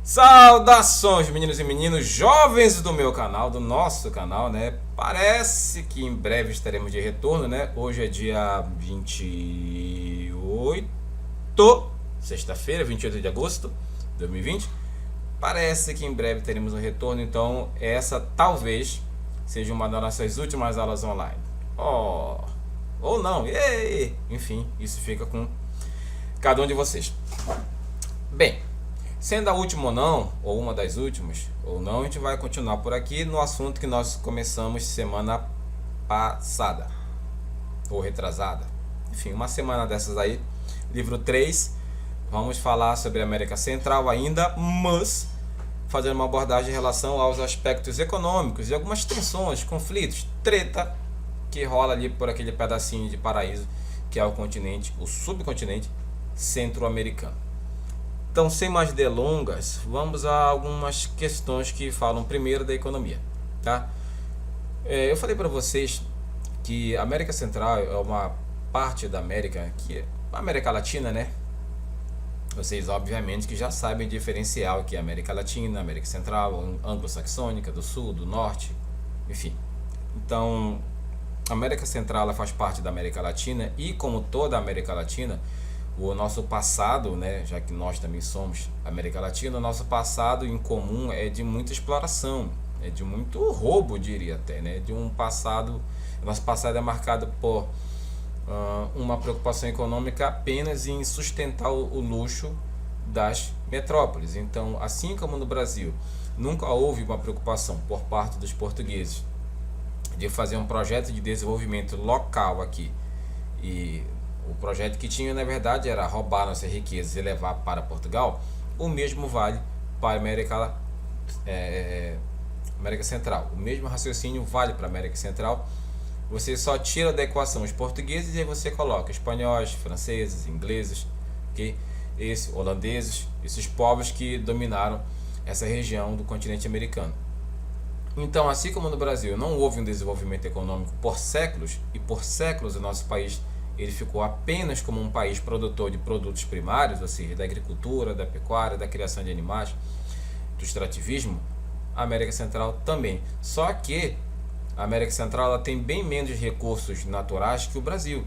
Saudações, meninos e meninos, jovens do meu canal, do nosso canal, né? Parece que em breve estaremos de retorno, né? Hoje é dia 28, sexta-feira, 28 de agosto de 2020. Parece que em breve teremos um retorno, então essa talvez seja uma das nossas últimas aulas online. Ou não, enfim, isso fica com cada um de vocês. Bem, sendo a última ou não, ou uma das últimas, ou não, a gente vai continuar por aqui no assunto que nós começamos semana passada, ou retrasada. Enfim, uma semana dessas aí, livro 3, vamos falar sobre a América Central ainda, mas fazendo uma abordagem em relação aos aspectos econômicos e algumas tensões, conflitos, treta que rola ali por aquele pedacinho de paraíso que é o continente, o subcontinente centro-americano. Então, sem mais delongas, vamos a algumas questões que falam primeiro da economia, tá? Eu falei para vocês que a América Central é uma parte da América, que é a América Latina, né? Vocês, obviamente, que já sabem diferenciar o que é América Latina, América Central, anglo-saxônica, do Sul, do Norte, enfim. Então, a América Central ela faz parte da América Latina e, como toda a América Latina, o nosso passado, né, já que nós também somos América Latina, o nosso passado em comum é de muita exploração, é de muito roubo, diria até, né, de um passado, nosso passado é marcado por uma preocupação econômica apenas em sustentar o luxo das metrópoles. Então, assim como no Brasil, nunca houve uma preocupação por parte dos portugueses de fazer um projeto de desenvolvimento local aqui, e o projeto que tinha na verdade era roubar nossas riquezas e levar para Portugal. O mesmo vale para a América Central. O mesmo raciocínio vale para a América Central. Você só tira da equação os portugueses e aí você coloca espanhóis, franceses, ingleses, okay? Holandeses, esses povos que dominaram essa região do continente americano. Então, assim como no Brasil não houve um desenvolvimento econômico por séculos, e por séculos o nosso país ele ficou apenas como um país produtor de produtos primários, ou seja, da agricultura, da pecuária, da criação de animais, do extrativismo, a América Central também. Só que a América Central ela tem bem menos recursos naturais que o Brasil.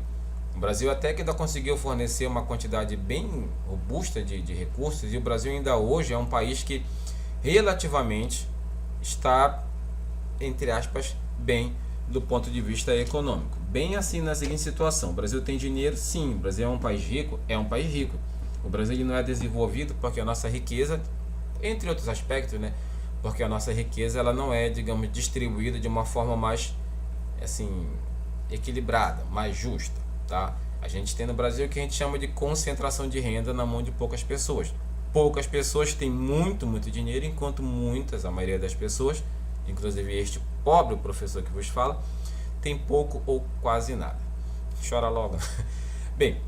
O Brasil até que ainda conseguiu fornecer uma quantidade bem robusta de recursos, e o Brasil ainda hoje é um país que relativamente está, entre aspas, bem do ponto de vista econômico. Bem assim na seguinte situação: o Brasil tem dinheiro? Sim. O Brasil é um país rico? É um país rico. O Brasil não é desenvolvido porque a nossa riqueza, entre outros aspectos, né? Porque a nossa riqueza ela não é, digamos, distribuída de uma forma mais assim equilibrada, mais justa, tá? A gente tem no Brasil o que a gente chama de concentração de renda na mão de poucas pessoas. Poucas pessoas têm muito dinheiro, enquanto muitas, a maioria das pessoas, inclusive este pobre professor que vos fala, tem pouco ou quase nada. Chora logo. Bem,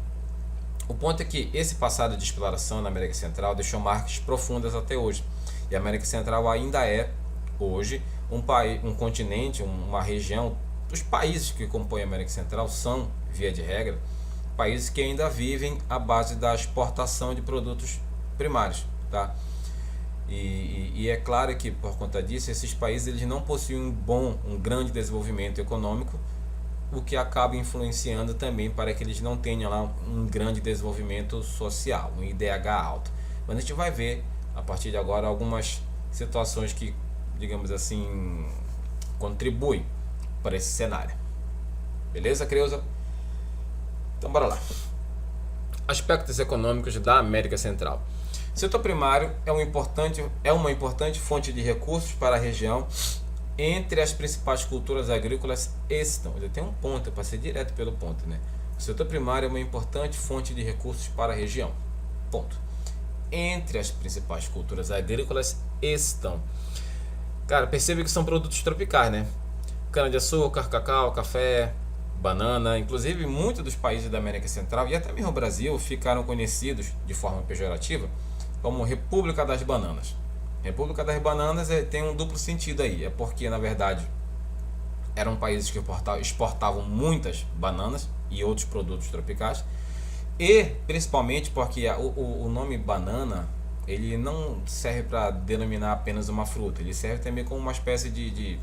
o ponto é que esse passado de exploração na América Central deixou marcas profundas até hoje. E a América Central ainda é, hoje, um país, um continente, uma região. Os países que compõem a América Central são, via de regra, países que ainda vivem à base da exportação de produtos primários, tá? E é claro que por conta disso esses países eles não possuem um grande desenvolvimento econômico, o que acaba influenciando também para que eles não tenham lá um grande desenvolvimento social, um IDH alto. Mas a gente vai ver a partir de agora algumas situações que, digamos assim, contribuem para esse cenário. Beleza, Creuza? Então bora lá. Aspectos econômicos da América Central. O setor primário é uma importante fonte de recursos para a região. Entre as principais culturas agrícolas estão, eu tenho um ponto para ser direto pelo ponto, né? O setor primário é uma importante fonte de recursos para a região. Ponto. Entre as principais culturas agrícolas estão, cara, percebe que são produtos tropicais, né? Cana-de-açúcar, cacau, café, banana. Inclusive, muitos dos países da América Central e até mesmo o Brasil ficaram conhecidos de forma pejorativa como República das Bananas. República das Bananas tem um duplo sentido aí. É porque, na verdade, eram países que exportavam muitas bananas e outros produtos tropicais. E principalmente porque o nome banana ele não serve para denominar apenas uma fruta, ele serve também como uma espécie de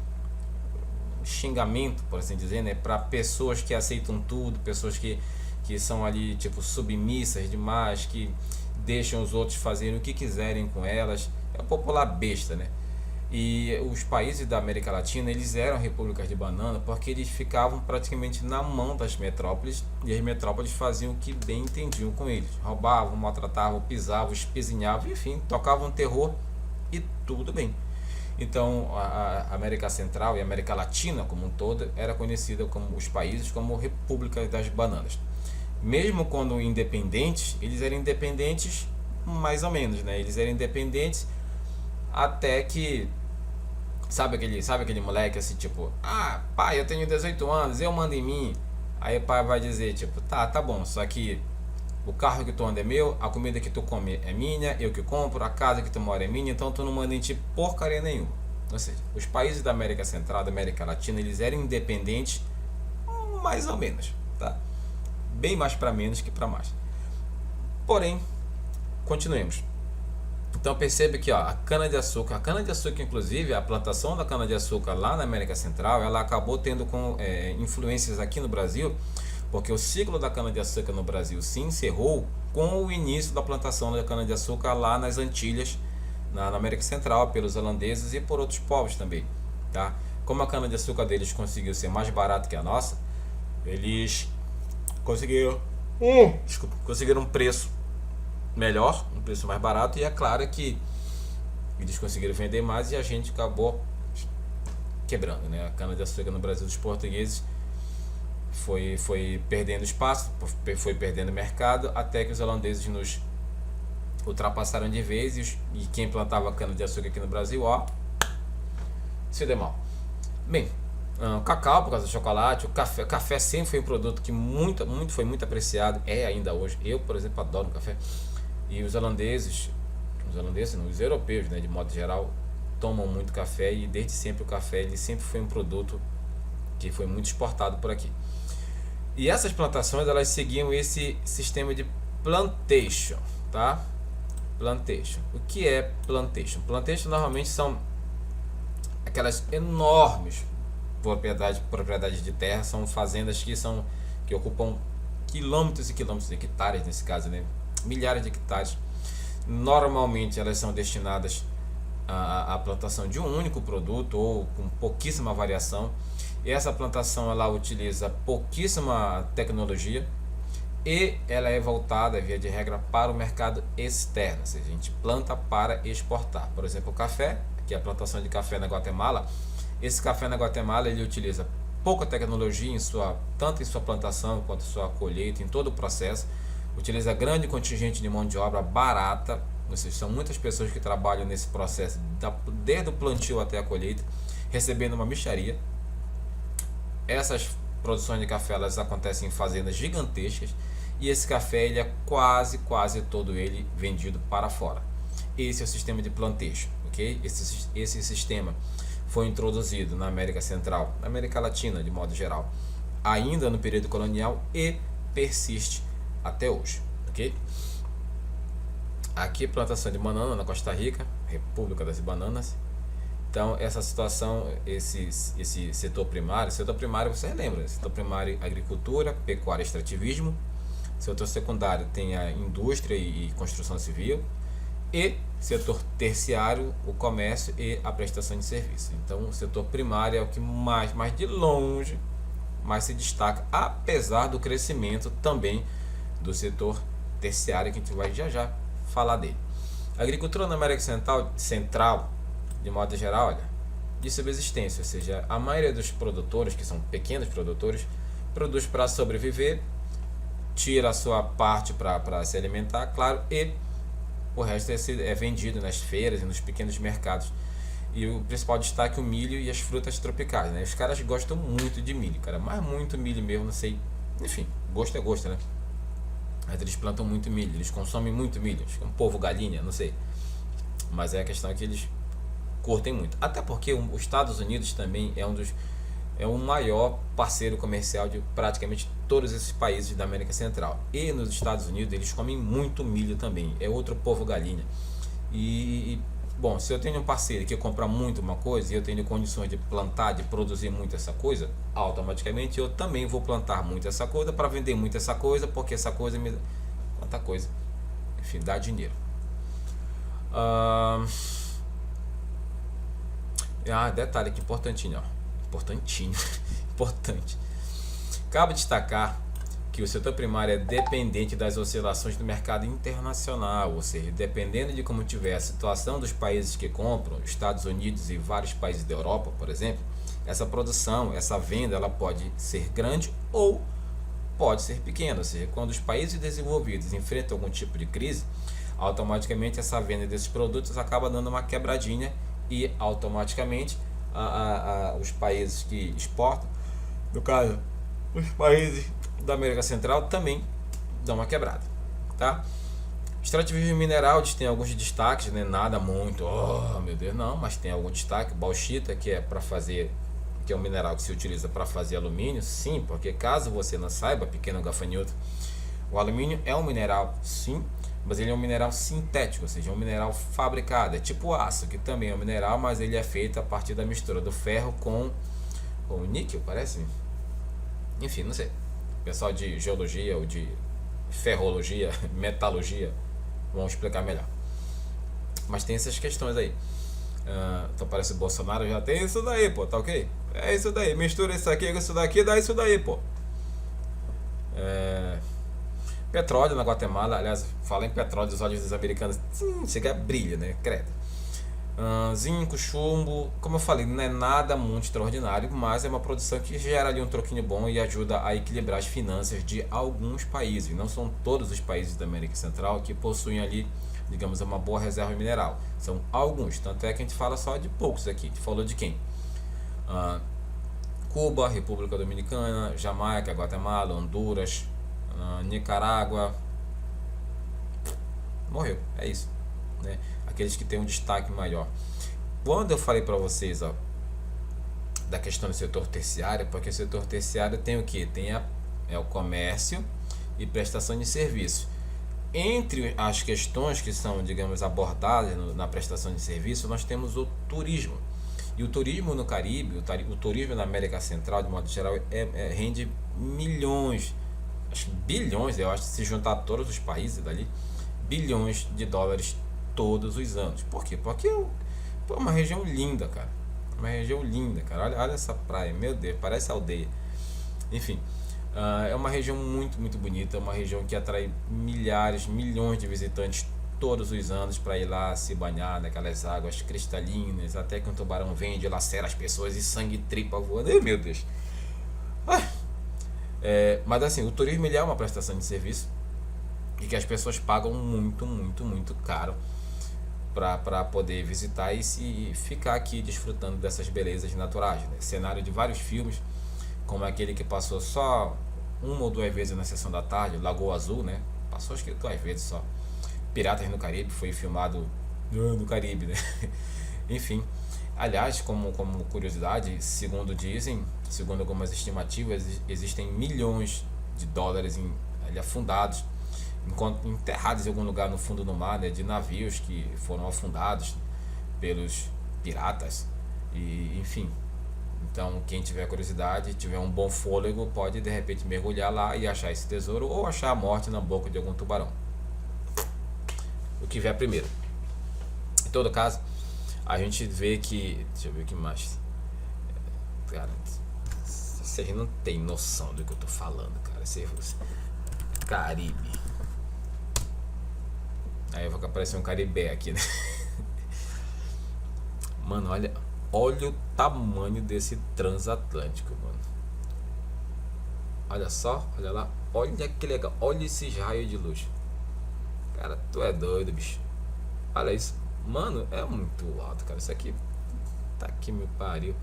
xingamento, por assim dizer, né, para pessoas que aceitam tudo, pessoas que são ali tipo submissas demais, que deixam os outros fazerem o que quiserem com elas. É o popular besta, né? E os países da América Latina, eles eram repúblicas de banana porque eles ficavam praticamente na mão das metrópoles, e as metrópoles faziam o que bem entendiam com eles. Roubavam, maltratavam, pisavam, espezinhavam, enfim, tocavam terror e tudo bem. Então a América Central e a América Latina como um todo era conhecida como os países como repúblicas das bananas. Mesmo quando independentes, eles eram independentes mais ou menos, né? Eles eram independentes até que sabe aquele moleque assim, tipo, ah, pai, eu tenho 18 anos, eu mando em mim. Aí o pai vai dizer, tipo, tá bom, só que o carro que tu anda é meu, a comida que tu come é minha, eu que compro, a casa que tu mora é minha, então tu não manda em ti porcaria nenhuma. Ou seja, os países da América Central, da América Latina, eles eram independentes mais ou menos, tá? Bem mais para menos que para mais. Porém, continuemos. Então percebe que ó, a cana-de-açúcar inclusive, a plantação da cana-de-açúcar lá na América Central, ela acabou tendo influências aqui no Brasil, porque o ciclo da cana-de-açúcar no Brasil se encerrou com o início da plantação da cana-de-açúcar lá nas Antilhas, na América Central, pelos holandeses e por outros povos também, tá? Como a cana-de-açúcar deles conseguiu ser mais barata que a nossa, eles conseguiram um preço melhor, um preço mais barato, e é claro que eles conseguiram vender mais e a gente acabou quebrando, né? A cana-de-açúcar no Brasil dos portugueses foi perdendo espaço, foi perdendo mercado, até que os holandeses nos ultrapassaram de vez, e quem plantava cana-de-açúcar aqui no Brasil, ó, se deu mal. Bem, o cacau por causa do chocolate, o café sempre foi um produto que foi muito apreciado, é ainda hoje. Eu, por exemplo, adoro café. E os holandeses não, os europeus, né, de modo geral, tomam muito café, e desde sempre o café ele sempre foi um produto que foi muito exportado por aqui. E essas plantações, elas seguiam esse sistema de plantation, tá? Plantation. O que é plantation? Plantation normalmente são aquelas enormes propriedades de terra, são fazendas que ocupam quilômetros e quilômetros, hectares nesse caso, né? Milhares de hectares. Normalmente elas são destinadas à plantação de um único produto ou com pouquíssima variação. E essa plantação ela utiliza pouquíssima tecnologia e ela é voltada, via de regra, para o mercado externo, ou seja, a gente planta para exportar. Por exemplo, o café, que é a plantação de café na Guatemala. Esse café na Guatemala ele utiliza pouca tecnologia tanto em sua plantação quanto em sua colheita, em todo o processo. Utiliza grande contingente de mão de obra barata, ou seja, são muitas pessoas que trabalham nesse processo, desde o plantio até a colheita, recebendo uma mixaria. Essas produções de café elas acontecem em fazendas gigantescas, e esse café ele é quase todo ele vendido para fora. Esse é o sistema de plantation, ok? Esse sistema foi introduzido na América Central, na América Latina de modo geral, ainda no período colonial, e persiste até hoje, ok? Aqui plantação de banana na Costa Rica, República das Bananas. Então essa situação, esse setor primário você lembra, setor primário agricultura, pecuária, extrativismo. Setor secundário tem a indústria e construção civil, e setor terciário, o comércio e a prestação de serviço. Então o setor primário é o que mais de longe mais se destaca, apesar do crescimento também do setor terciário, que a gente vai já falar dele. A agricultura na América Central, de modo geral, olha, de subsistência, ou seja, a maioria dos produtores, que são pequenos produtores, produz para sobreviver, tira a sua parte para se alimentar, claro, e o resto é vendido nas feiras e nos pequenos mercados. E o principal destaque é o milho e as frutas tropicais, né? Os caras gostam muito de milho, cara, mas muito milho mesmo, não sei, enfim, gosto é gosto, né? Mas eles plantam muito milho, eles consomem muito milho, acho que é um povo galinha, não sei, mas é a questão que eles curtem muito, até porque os Estados Unidos também é o maior parceiro comercial de praticamente todos esses países da América Central. E nos Estados Unidos eles comem muito milho também, é outro povo galinha. Bom, se eu tenho um parceiro que compra muito uma coisa e eu tenho condições de plantar, de produzir muito essa coisa, automaticamente eu também vou plantar muito essa coisa para vender muito essa coisa, porque essa coisa me dá quanta coisa, enfim, dá dinheiro. Detalhe aqui importantinho, importante. Cabe destacar que o setor primário é dependente das oscilações do mercado internacional, ou seja, dependendo de como tiver a situação dos países que compram, Estados Unidos e vários países da Europa, por exemplo, essa produção, essa venda, ela pode ser grande ou pode ser pequena, ou seja, quando os países desenvolvidos enfrentam algum tipo de crise, automaticamente essa venda desses produtos acaba dando uma quebradinha e automaticamente os países que exportam, no caso, os países da América Central também dão uma quebrada, tá? Extrativismo mineral tem alguns destaques, né? Nada muito, oh meu Deus, não, mas tem algum destaque. Bauxita, que é um mineral que se utiliza para fazer alumínio, sim, porque caso você não saiba, pequeno gafanhoto, o alumínio é um mineral, sim, mas ele é um mineral sintético, ou seja, é um mineral fabricado, é tipo aço, que também é um mineral, mas ele é feito a partir da mistura do ferro com o níquel, parece, enfim, não sei. Pessoal de geologia ou de ferrologia, metalurgia vão explicar melhor. Mas tem essas questões aí. Então parece que o Bolsonaro já tem isso daí, pô, tá ok? É isso daí, mistura isso aqui com isso daqui, dá isso daí, pô. Petróleo na Guatemala, aliás, fala em petróleo, os olhos dos americanos chega a brilha, né? Credo. Zinco, chumbo, como eu falei, não é nada muito extraordinário, mas é uma produção que gera ali um troquinho bom e ajuda a equilibrar as finanças de alguns países. Não são todos os países da América Central que possuem ali, digamos, uma boa reserva mineral. São alguns, tanto é que a gente fala só de poucos aqui. A gente falou de quem? Cuba, República Dominicana, Jamaica, Guatemala, Honduras, Nicarágua. Morreu, é isso, né? Aqueles que têm um destaque maior. Quando eu falei para vocês da questão do setor terciário, porque o setor terciário tem o que? Tem o comércio e prestação de serviços. Entre as questões que são, digamos, abordadas na prestação de serviço, nós temos o turismo. E o turismo no Caribe, o turismo na América Central, de modo geral, rende milhões, acho que bilhões, eu acho, se juntar todos os países dali, bilhões de dólares todos os anos. Por quê? Porque é uma região linda, cara. Uma região linda, cara. Olha essa praia, meu Deus, parece aldeia. Enfim, é uma região muito, muito bonita. É uma região que atrai milhares, milhões de visitantes todos os anos para ir lá se banhar naquelas águas cristalinas, até que um tubarão vem e lacera as pessoas e sangue tripa voando. Ai, meu Deus. Mas assim, o turismo ele é uma prestação de serviço e que as pessoas pagam muito, muito, muito caro para poder visitar e ficar aqui desfrutando dessas belezas naturais, né? Cenário de vários filmes, como aquele que passou só uma ou duas vezes na sessão da tarde, Lagoa Azul, né? Passou acho que 2 vezes só. Piratas no Caribe, foi filmado no Caribe, né? Enfim, aliás, como curiosidade, segundo algumas estimativas, existem milhões de dólares ali afundados, enterrados em algum lugar no fundo do mar, né, de navios que foram afundados pelos piratas. E enfim, então quem tiver curiosidade, tiver um bom fôlego, pode de repente mergulhar lá e achar esse tesouro, ou achar a morte na boca de algum tubarão, o que vier primeiro. Em todo caso, a gente vê que, deixa eu ver o que mais, cara, vocês não tem noção do que eu tô falando, cara. Caribe. Aí vai aparecer um Caribé aqui, né? Mano, olha o tamanho desse transatlântico, mano. Olha só, olha lá. Olha que legal. Olha esses raios de luz. Cara, tu é doido, bicho. Olha isso. Mano, é muito alto, cara. Isso aqui tá que me pariu.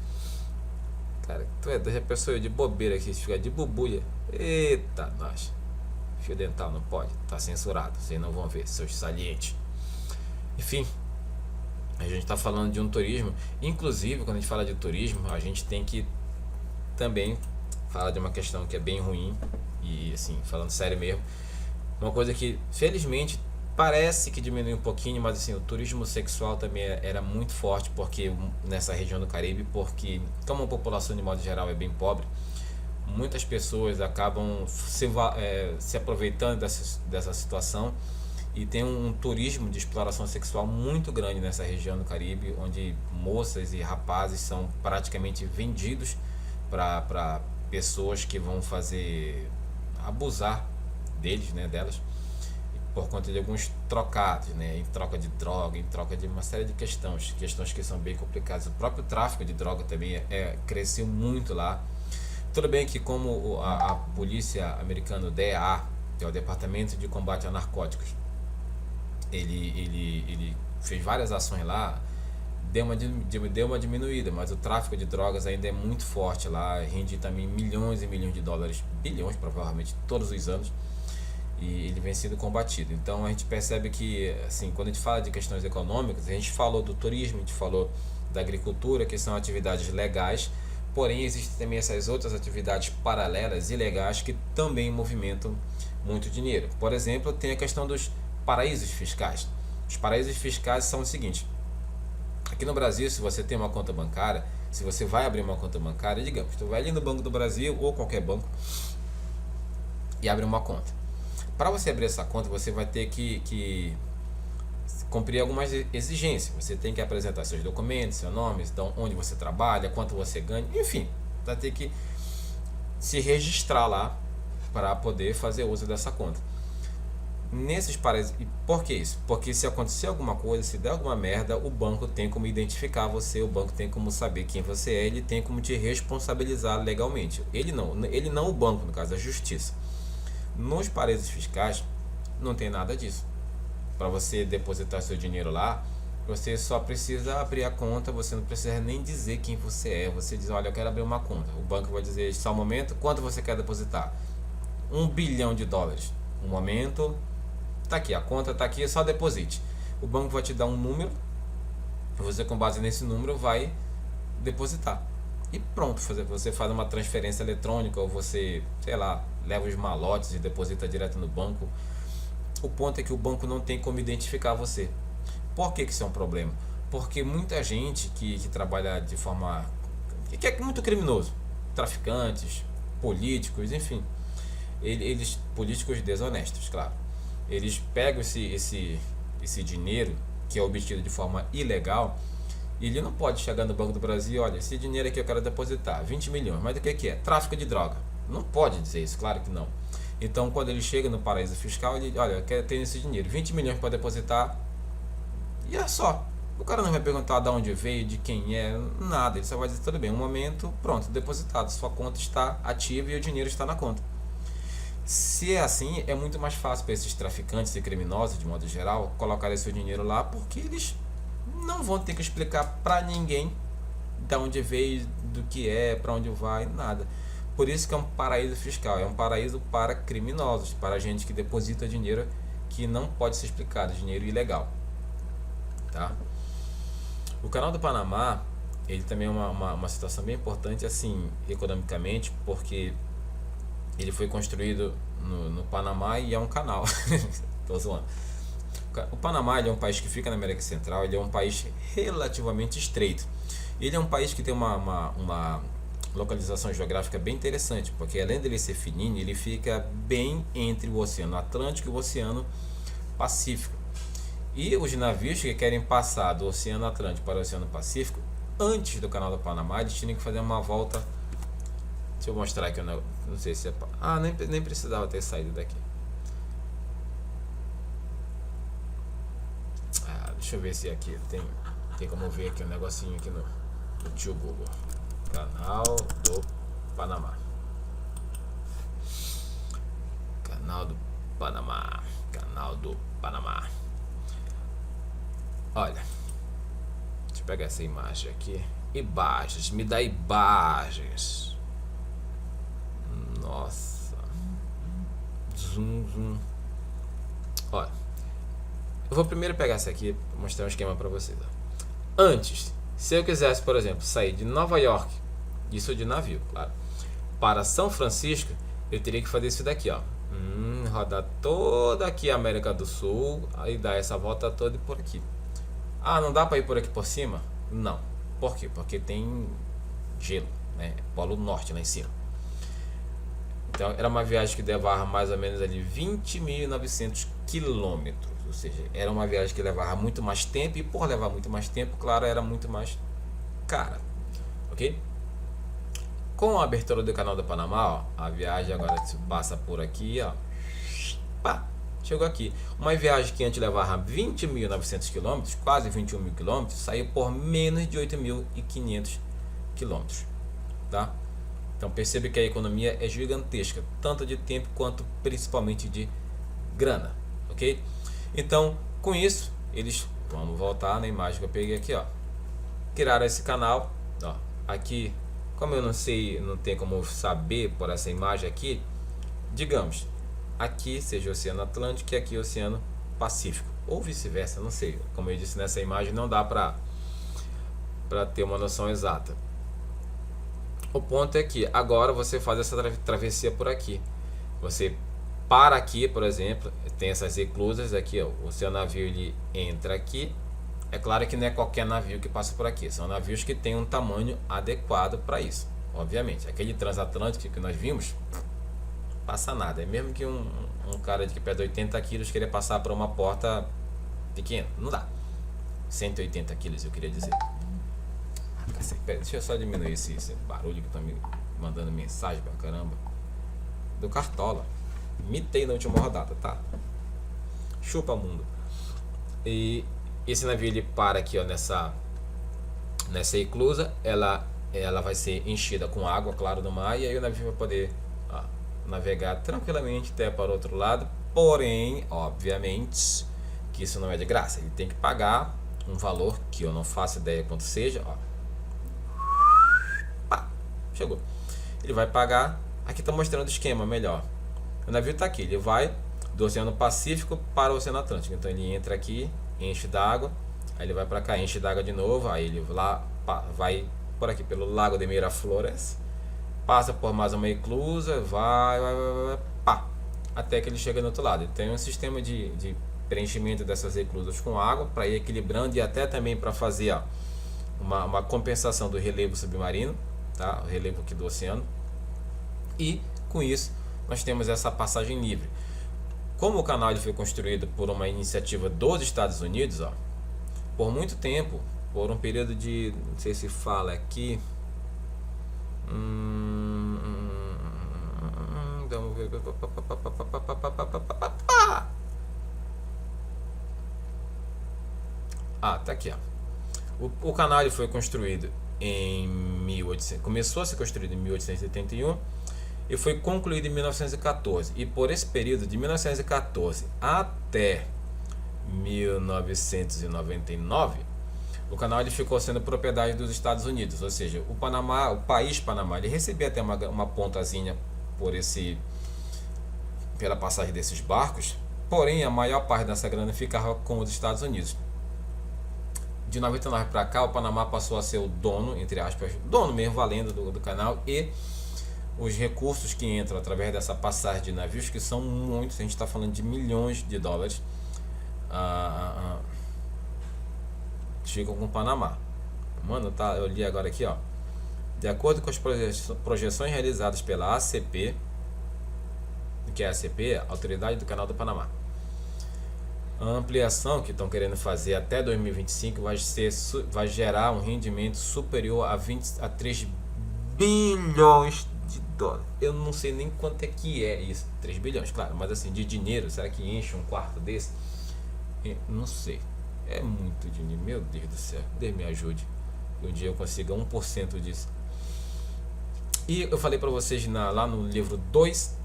Cara, tu é doido. Já pensou eu de bobeira aqui, ficar de bubuia. Eita, nós. Fio dental não pode, tá censurado, vocês não vão ver, seus salientes. Enfim, a gente tá falando de um turismo. Inclusive, quando a gente fala de turismo, a gente tem que também falar de uma questão que é bem ruim. E assim, falando sério mesmo, uma coisa que felizmente Parece que diminuiu um pouquinho, mas assim, o turismo sexual também era muito forte porque nessa região do Caribe, porque como a população de modo geral é bem pobre, muitas pessoas acabam se aproveitando dessa situação e tem um turismo de exploração sexual muito grande nessa região do Caribe, onde moças e rapazes são praticamente vendidos para pessoas que vão fazer abusar deles, né, delas, por conta de alguns trocados, né, em troca de droga, em troca de uma série de questões que são bem complicadas. O próprio tráfico de droga também cresceu muito lá. Tudo bem que como a polícia americana, o DEA, que é o Departamento de Combate a Narcóticos, ele fez várias ações lá, deu uma diminuída, mas o tráfico de drogas ainda é muito forte lá, rende também milhões e milhões de dólares, bilhões provavelmente, todos os anos, e ele vem sendo combatido. Então a gente percebe que, assim, quando a gente fala de questões econômicas, a gente falou do turismo, a gente falou da agricultura, que são atividades legais, porém existem também essas outras atividades paralelas, ilegais, que também movimentam muito dinheiro. Por exemplo, tem a questão dos paraísos fiscais. Os paraísos fiscais são o seguinte: aqui no Brasil, se você tem uma conta bancária, se você vai abrir uma conta bancária, digamos, tu vai ali no Banco do Brasil ou qualquer banco e abre uma conta. Para você abrir essa conta, você vai ter que cumprir algumas exigências. Você tem que apresentar seus documentos, seu nome, então, onde você trabalha, quanto você ganha, enfim, vai ter que se registrar lá para poder fazer uso dessa conta. Nesses paraísos, e por que isso? Porque se acontecer alguma coisa, se der alguma merda, o banco tem como identificar você, o banco tem como saber quem você é, ele tem como te responsabilizar legalmente. Ele não o banco, no caso, a justiça. Nos paraísos fiscais não tem nada disso. Para você depositar seu dinheiro lá, você só precisa abrir a conta, você não precisa nem dizer quem você é. Você diz, olha, eu quero abrir uma conta. O banco vai dizer, só um momento, quanto você quer depositar? 1 bilhão de dólares. Um momento, tá aqui, a conta tá aqui, só deposite. O banco vai te dar um número, você com base nesse número vai depositar. E pronto, você faz uma transferência eletrônica, ou você, sei lá, leva os malotes e deposita direto no banco. O ponto é que o banco não tem como identificar você. Por que isso é um problema? Porque muita gente que trabalha de forma... que é muito criminoso. Traficantes, políticos, enfim. Eles políticos desonestos, claro. Eles pegam esse dinheiro, que é obtido de forma ilegal, e ele não pode chegar no Banco do Brasil e, olha, esse dinheiro aqui eu quero depositar, 20 milhões, mas do que é? Tráfico de droga. Não pode dizer isso, claro que não. Então, quando ele chega no paraíso fiscal, ele, olha, eu quero ter esse dinheiro, 20 milhões para depositar, e é só. O cara não vai perguntar de onde veio, de quem é, nada. Ele só vai dizer, tudo bem, um momento, pronto, depositado. Sua conta está ativa e o dinheiro está na conta. Se é assim, é muito mais fácil para esses traficantes e criminosos, de modo geral, colocarem seu dinheiro lá, porque eles não vão ter que explicar para ninguém de onde veio, do que é, para onde vai, nada. Por isso que é um paraíso fiscal, é um paraíso para criminosos, para gente que deposita dinheiro que não pode ser explicado, dinheiro ilegal. Tá? O Canal do Panamá, ele também é uma situação bem importante, assim, economicamente, porque ele foi construído no Panamá e é um canal. Tô zoando. O Panamá, ele é um país que fica na América Central, ele é um país relativamente estreito. Ele é um país que tem uma localização geográfica bem interessante, porque além dele ser fininho, ele fica bem entre o Oceano Atlântico e o Oceano Pacífico. E os navios que querem passar do Oceano Atlântico para o Oceano Pacífico, antes do Canal do Panamá, eles tinham que fazer uma volta. Deixa eu mostrar aqui, não sei se é... nem precisava ter saído daqui. Deixa eu ver se aqui tem como ver aqui um negocinho aqui no tio Google. Canal do Panamá. Canal do Panamá. Canal do Panamá. Olha, deixa eu pegar essa imagem aqui. Imagens, me dá imagens. Nossa. Zoom. Olha, eu vou primeiro pegar essa aqui e mostrar um esquema para vocês. Antes, se eu quisesse, por exemplo, sair de Nova York, isso de navio, claro, para São Francisco, eu teria que fazer isso daqui, ó. Roda toda aqui a América do Sul, aí dá essa volta toda e por aqui. Ah, não dá para ir por aqui por cima? Não. Por quê? Porque tem gelo, né? Polo Norte lá em cima. Então era uma viagem que levava mais ou menos ali 20.900 quilômetros. Ou seja, era uma viagem que levava muito mais tempo e por levar muito mais tempo, claro, era muito mais cara. Ok? Com a abertura do canal do Panamá, ó, a viagem agora se passa por aqui, ó. Pá, chegou aqui. Uma viagem que antes levava 20.900 quilômetros, quase 21 mil quilômetros, saiu por menos de 8.500 quilômetros, tá? Então percebe que a economia é gigantesca, tanto de tempo quanto principalmente de grana, ok? Então, com isso, eles, vamos voltar na imagem que eu peguei aqui, ó. Criaram esse canal, ó, aqui, como eu não sei, não tem como saber por essa imagem aqui, digamos, aqui seja o Oceano Atlântico e aqui o Oceano Pacífico, ou vice-versa, não sei. Como eu disse nessa imagem, não dá para ter uma noção exata. O ponto é que agora você faz essa travessia por aqui. Você para aqui, por exemplo, tem essas eclusas aqui, ó, o seu navio ele entra aqui. É claro que não é qualquer navio que passa por aqui, são navios que têm um tamanho adequado para isso. Obviamente, aquele transatlântico que nós vimos, passa nada. É mesmo que um cara de que pesa 80 quilos querer passar por uma porta pequena, não dá. 180 quilos eu queria dizer. Deixa eu só diminuir esse barulho que tá me mandando mensagem pra caramba. Do Cartola. Mitei na última rodada, tá? Chupa mundo. E esse navio ele para aqui, ó, nessa eclusa. Ela vai ser enchida com água, claro, do mar. E aí o navio vai poder, ó, navegar tranquilamente até para o outro lado. Porém, obviamente, que isso não é de graça. Ele tem que pagar um valor que eu não faço ideia quanto seja, ó. Chegou. Ele vai pagar. Aqui está mostrando o esquema melhor. O navio está aqui. Ele vai do Oceano Pacífico para o Oceano Atlântico. Então ele entra aqui, enche d'água. Aí ele vai para cá, enche d'água de novo. Aí ele lá vai por aqui pelo Lago de Miraflores. Passa por mais uma eclusa. Vai, pá. Até que ele chega no outro lado. Ele tem um sistema de preenchimento dessas eclusas com água para ir equilibrando e até também para fazer, ó, uma compensação do relevo submarino. Tá? O relevo aqui do oceano. E com isso nós temos essa passagem livre. Como o canal ele foi construído por uma iniciativa dos Estados Unidos, ó, por muito tempo, por um período de, não sei se fala aqui, vamos ver. Tá aqui, ó. O canal ele foi construído em 1800, começou a ser construído em 1881 e foi concluído em 1914. E por esse período de 1914 até 1999, o canal ele ficou sendo propriedade dos Estados Unidos. Ou seja, o Panamá, o país Panamá, ele recebia até uma pontazinha pela passagem desses barcos. Porém, a maior parte dessa grana ficava com os Estados Unidos. De 99 para cá, o Panamá passou a ser o dono, entre aspas, dono mesmo, valendo do canal, e os recursos que entram através dessa passagem de navios, que são muitos, a gente está falando de milhões de dólares, ficam com o Panamá. Mano, eu li agora aqui, ó. De acordo com as projeções realizadas pela ACP, que é a ACP, Autoridade do Canal do Panamá, a ampliação que estão querendo fazer até 2025 vai gerar um rendimento superior a 3 bilhões de dólares. Eu não sei nem quanto é que é isso, 3 bilhões, claro, mas assim, de dinheiro, será que enche um quarto desse? Não sei, é muito dinheiro, meu Deus do céu, Deus me ajude, que um dia eu consiga 1% disso. E eu falei para vocês lá no livro 2,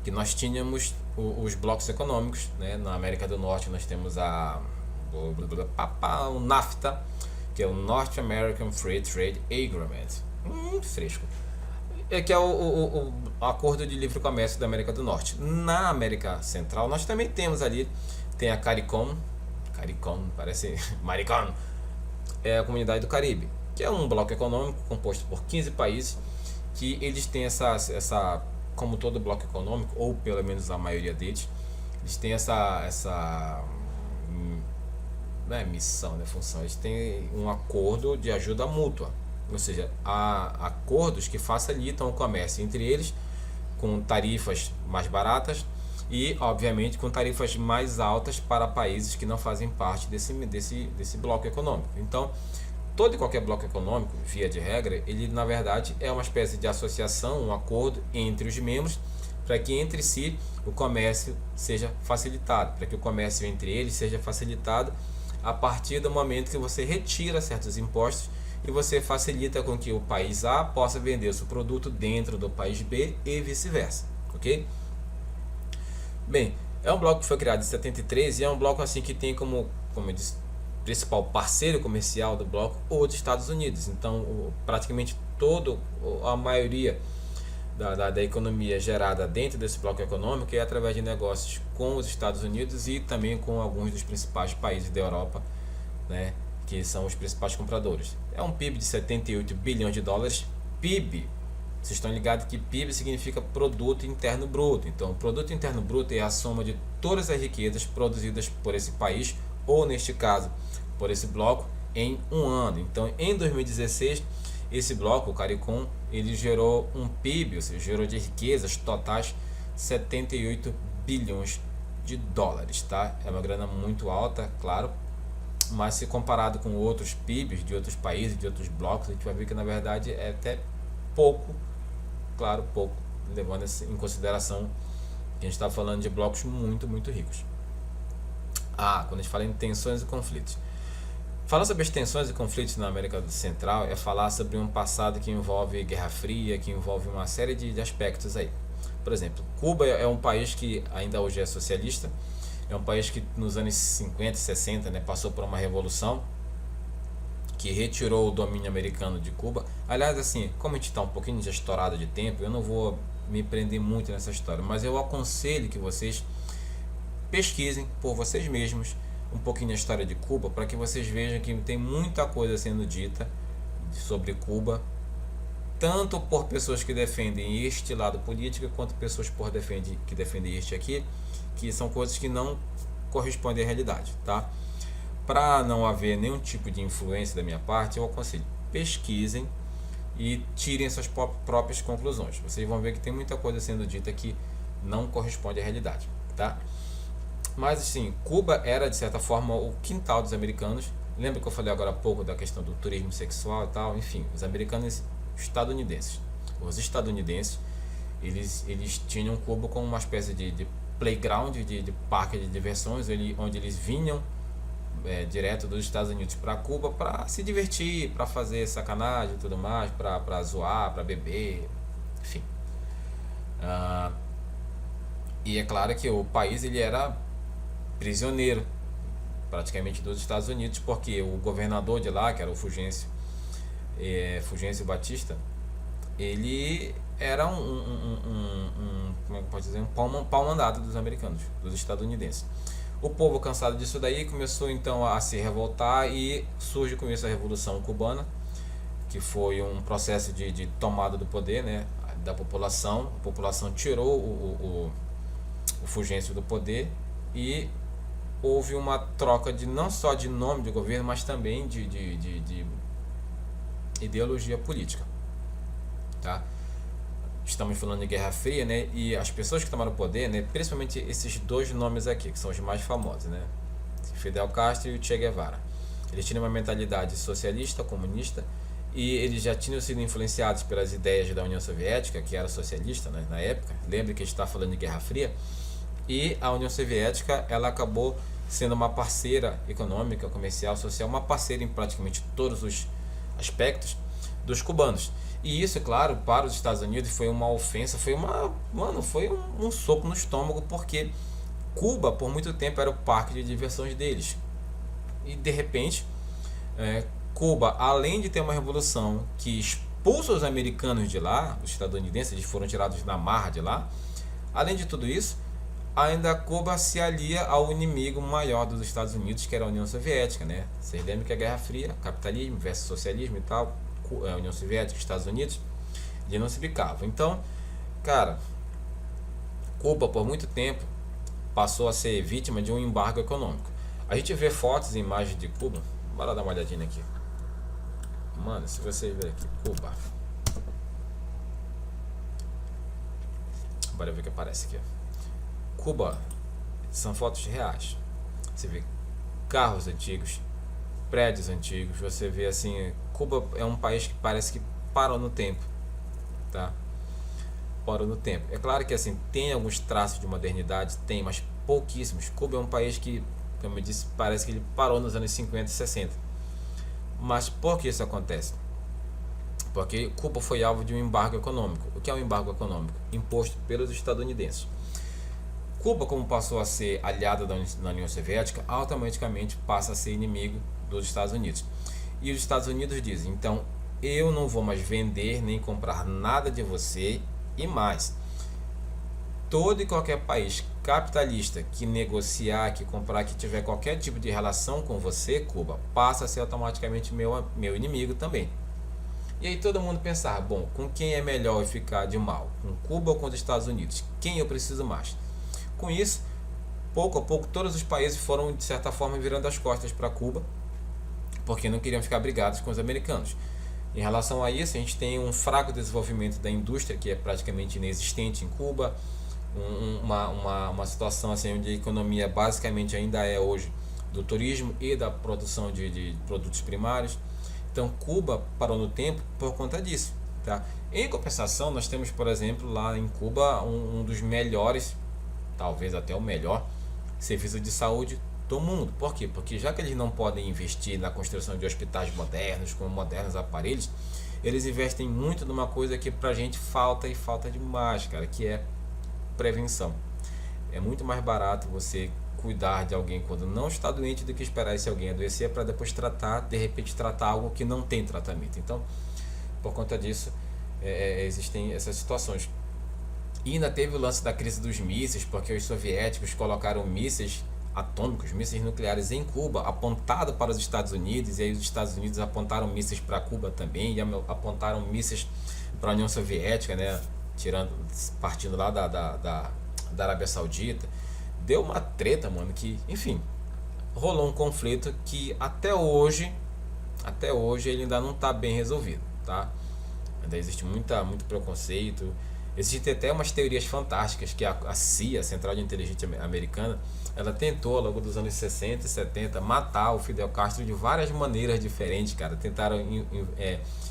que nós tínhamos os blocos econômicos, né? Na América do Norte nós temos o NAFTA, que é o North American Free Trade Agreement, fresco, que é o acordo de livre comércio da América do Norte. Na América Central nós também temos ali, tem a CARICOM, parece Maricón, é a Comunidade do Caribe, que é um bloco econômico composto por 15 países, que eles têm essa como todo bloco econômico, ou pelo menos a maioria deles, eles têm essa não é missão, né, função, eles têm um acordo de ajuda mútua, ou seja, há acordos que facilitam o comércio entre eles, com tarifas mais baratas e, obviamente, com tarifas mais altas para países que não fazem parte desse bloco econômico. Então, todo e qualquer bloco econômico, via de regra, ele na verdade é uma espécie de associação, um acordo entre os membros para que entre si o comércio seja facilitado, para que o comércio entre eles seja facilitado a partir do momento que você retira certos impostos e você facilita com que o país A possa vender o seu produto dentro do país B e vice-versa, ok? Bem, é um bloco que foi criado em 73 e é um bloco assim que tem como eu disse, principal parceiro comercial do bloco os Estados Unidos. Então, praticamente a maioria da economia gerada dentro desse bloco econômico é através de negócios com os Estados Unidos e também com alguns dos principais países da Europa, né, que são os principais compradores. É um PIB de 78 bilhões de dólares. PIB, vocês estão ligados que PIB significa Produto Interno Bruto. Então, Produto Interno Bruto é a soma de todas as riquezas produzidas por esse país, ou neste caso, por esse bloco, em um ano. Então, em 2016, esse bloco, o CARICOM, ele gerou um PIB, ou seja, gerou de riquezas totais 78 bilhões de dólares, tá? É uma grana muito alta, claro, mas se comparado com outros PIBs de outros países, de outros blocos, a gente vai ver que na verdade é até pouco, claro, pouco, levando em consideração que a gente está falando de blocos muito, muito ricos. Quando a gente fala em tensões e conflitos. Falar sobre as tensões e conflitos na América Central é falar sobre um passado que envolve Guerra Fria, que envolve uma série de aspectos aí. Por exemplo, Cuba é um país que ainda hoje é socialista, é um país que nos anos 50 e 60, né, passou por uma revolução que retirou o domínio americano de Cuba. Aliás, assim, como a gente está um pouquinho já estourado de tempo, eu não vou me prender muito nessa história, mas eu aconselho que vocês pesquisem por vocês mesmos um pouquinho a história de Cuba, para que vocês vejam que tem muita coisa sendo dita sobre Cuba, tanto por pessoas que defendem este lado político, quanto pessoas que defendem este aqui, que são coisas que não correspondem à realidade, tá? Para não haver nenhum tipo de influência da minha parte, eu aconselho, pesquisem e tirem suas próprias conclusões. Vocês vão ver que tem muita coisa sendo dita que não corresponde à realidade, tá? Mas assim, Cuba era de certa forma o quintal dos americanos. Lembra que eu falei agora há pouco da questão do turismo sexual e tal? Enfim, os americanos estadunidenses. Os estadunidenses, eles tinham Cuba como uma espécie de playground, de parque de diversões, onde eles vinham direto dos Estados Unidos para Cuba para se divertir, para fazer sacanagem e tudo mais, para zoar, para beber, enfim. E é claro que o país ele era prisioneiro praticamente dos Estados Unidos, porque o governador de lá, que era o Fulgêncio Batista, ele era como é que pode dizer, um pau-mandado dos americanos, dos estadunidenses. O povo, cansado disso daí, começou então a se revoltar e surge com isso a Revolução Cubana, que foi um processo de tomada do poder, né, da população. A população tirou o Fulgêncio do poder e houve uma troca não só de nome de governo, mas também de ideologia política, tá? Estamos falando de Guerra Fria, né? E as pessoas que tomaram o poder, né? Principalmente esses dois nomes aqui, que são os mais famosos, né? Fidel Castro e o Che Guevara. Eles tinham uma mentalidade socialista, comunista, e eles já tinham sido influenciados pelas ideias da União Soviética, que era socialista, né, na época. Lembra que a gente está falando de Guerra Fria? E a União Soviética, ela acabou sendo uma parceira econômica, comercial, social, uma parceira em praticamente todos os aspectos dos cubanos. E isso, claro, para os Estados Unidos foi uma ofensa, foi um soco no estômago, porque Cuba por muito tempo era o parque de diversões deles. E de repente, Cuba, além de ter uma revolução que expulsa os americanos de lá, os estadunidenses, eles foram tirados na marra de lá. Além de tudo isso, ainda Cuba se alia ao inimigo maior dos Estados Unidos, que era a União Soviética, né? Vocês lembram que a Guerra Fria, capitalismo versus socialismo e tal, a União Soviética e Estados Unidos, eles não se bicavam. Então, cara, Cuba, por muito tempo, passou a ser vítima de um embargo econômico. A gente vê fotos e imagens de Cuba. Bora dar uma olhadinha aqui. Mano, se vocês verem aqui, Cuba. Bora ver o que aparece aqui. Cuba, são fotos reais. Você vê carros antigos, prédios antigos. Você vê assim, Cuba é um país que parece que parou no tempo, tá? Parou no tempo. É claro que assim tem alguns traços de modernidade, tem, mas pouquíssimos. Cuba é um país que, como eu disse, parece que ele parou nos anos 50 e 60. Mas por que isso acontece? Porque Cuba foi alvo de um embargo econômico. O que é um embargo econômico? Imposto pelos estadunidenses. Cuba, como passou a ser aliada da União Soviética, automaticamente passa a ser inimigo dos Estados Unidos. E os Estados Unidos dizem, então, eu não vou mais vender nem comprar nada de você, e mais, todo e qualquer país capitalista que negociar, que comprar, que tiver qualquer tipo de relação com você, Cuba, passa a ser automaticamente meu inimigo também. E aí todo mundo pensar, bom, com quem é melhor eu ficar de mal? Com Cuba ou com os Estados Unidos? Quem eu preciso mais? Com isso, pouco a pouco, todos os países foram, de certa forma, virando as costas para Cuba, porque não queriam ficar brigados com os americanos. Em relação a isso, a gente tem um fraco desenvolvimento da indústria, que é praticamente inexistente em Cuba, uma situação assim, onde a economia basicamente ainda é hoje do turismo e da produção de produtos primários. Então, Cuba parou no tempo por conta disso. Tá? Em compensação, nós temos, por exemplo, lá em Cuba, um dos melhores, talvez até o melhor, serviço de saúde do mundo. Por quê? Porque já que eles não podem investir na construção de hospitais modernos, com modernos aparelhos, eles investem muito numa coisa que pra gente falta e falta demais, cara, que é prevenção. É muito mais barato você cuidar de alguém quando não está doente do que esperar esse alguém adoecer para depois tratar, de repente tratar algo que não tem tratamento. Então, por conta disso, existem essas situações. E ainda teve o lance da crise dos mísseis, porque os soviéticos colocaram mísseis atômicos, mísseis nucleares em Cuba, apontado para os Estados Unidos, e aí os Estados Unidos apontaram mísseis para Cuba também, e apontaram mísseis para a União Soviética, né, partindo lá da Arábia Saudita. Deu uma treta, mano, que, enfim, rolou um conflito que até hoje ele ainda não está bem resolvido, tá? Ainda existe muito preconceito. Existem até umas teorias fantásticas que a CIA, a Central de Inteligência Americana, ela tentou ao longo dos anos 60 e 70 matar o Fidel Castro de várias maneiras diferentes, cara. Tentaram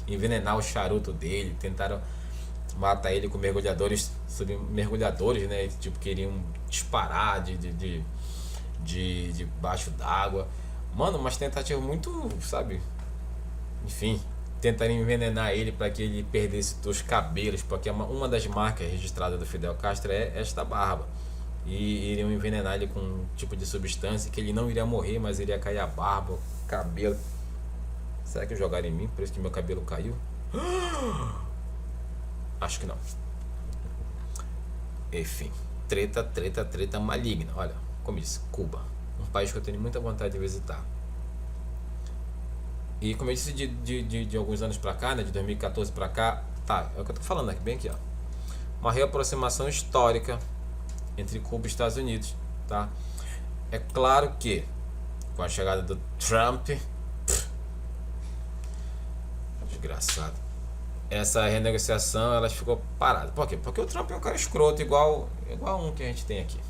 envenenar o charuto dele, tentaram matar ele com mergulhadores, né? Tipo, queriam disparar de baixo d'água. Mano, umas tentativas muito, sabe? Enfim, tentaram envenenar ele para que ele perdesse os cabelos, porque uma das marcas registradas do Fidel Castro é esta barba. E iriam envenenar ele com um tipo de substância que ele não iria morrer, mas iria cair a barba, o cabelo. Será que jogaram em mim? Por isso que meu cabelo caiu? Acho que não. Enfim, treta maligna. Olha, como disse, Cuba, um país que eu tenho muita vontade de visitar. E como eu disse, de alguns anos pra cá, né, de 2014 pra cá, tá, é o que eu tô falando aqui, bem aqui, ó. Uma reaproximação histórica entre Cuba e Estados Unidos, tá? É claro que com a chegada do Trump, desgraçado, essa renegociação ela ficou parada. Por quê? Porque o Trump é um cara escroto, igual um que a gente tem aqui.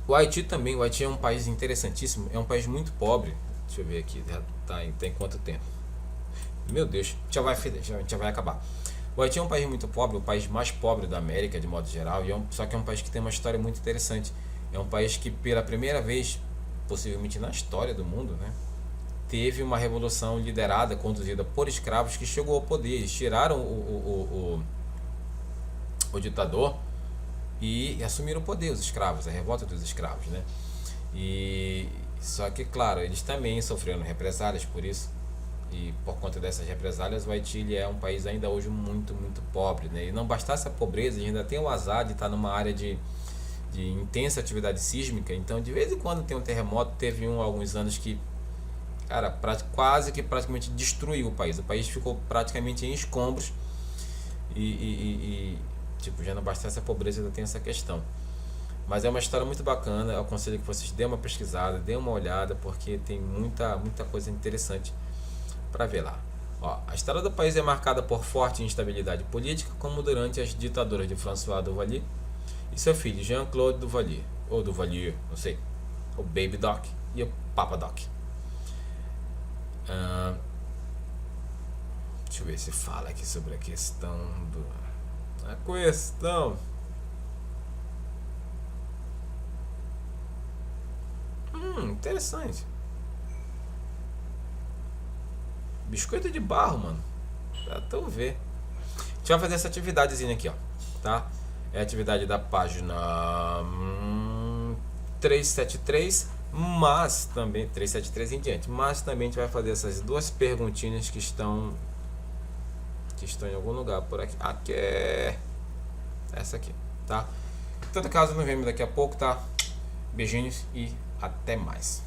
O Haiti também, o Haiti é um país interessantíssimo, é um país muito pobre. Deixa eu ver aqui, tá em quanto tempo? Meu Deus, já vai acabar. O Haiti é um país muito pobre, o país mais pobre da América de modo geral, só que é um país que tem uma história muito interessante. É um país que pela primeira vez, possivelmente na história do mundo, né, teve uma revolução liderada, conduzida por escravos que chegou ao poder. Eles tiraram o ditador e assumiram o poder, os escravos, a revolta dos escravos, né? E só que, claro, eles também sofreram represálias por isso. E por conta dessas represálias, o Haiti é um país ainda hoje muito pobre, né? E não bastasse a pobreza, ainda tem o azar de estar numa área de intensa atividade sísmica. Então, de vez em quando tem um terremoto. Teve alguns anos que, cara, praticamente destruiu o país. O país ficou praticamente em escombros. Tipo, já não bastasse a pobreza, ainda tem essa questão. Mas é uma história muito bacana. Eu aconselho que vocês dêem uma pesquisada, dêem uma olhada, porque tem muita coisa interessante para ver lá. Ó, a história do país é marcada por forte instabilidade política, como durante as ditaduras de François Duvalier e seu filho Jean-Claude Duvalier, ou Duvalier, não sei, o Baby Doc e o Papa Doc. Deixa eu ver se fala aqui sobre a questão do... A questão... Interessante. Biscoito de barro, mano. Pra tu ver. A gente vai fazer essa atividadezinha aqui, ó. Tá? É a atividade da página 373, mas também 373 em diante. Mas também a gente vai fazer essas duas perguntinhas que estão em algum lugar por aqui. Aqui é essa aqui, tá? Em todo caso, nos vemos daqui a pouco, tá? Beijinhos e até mais.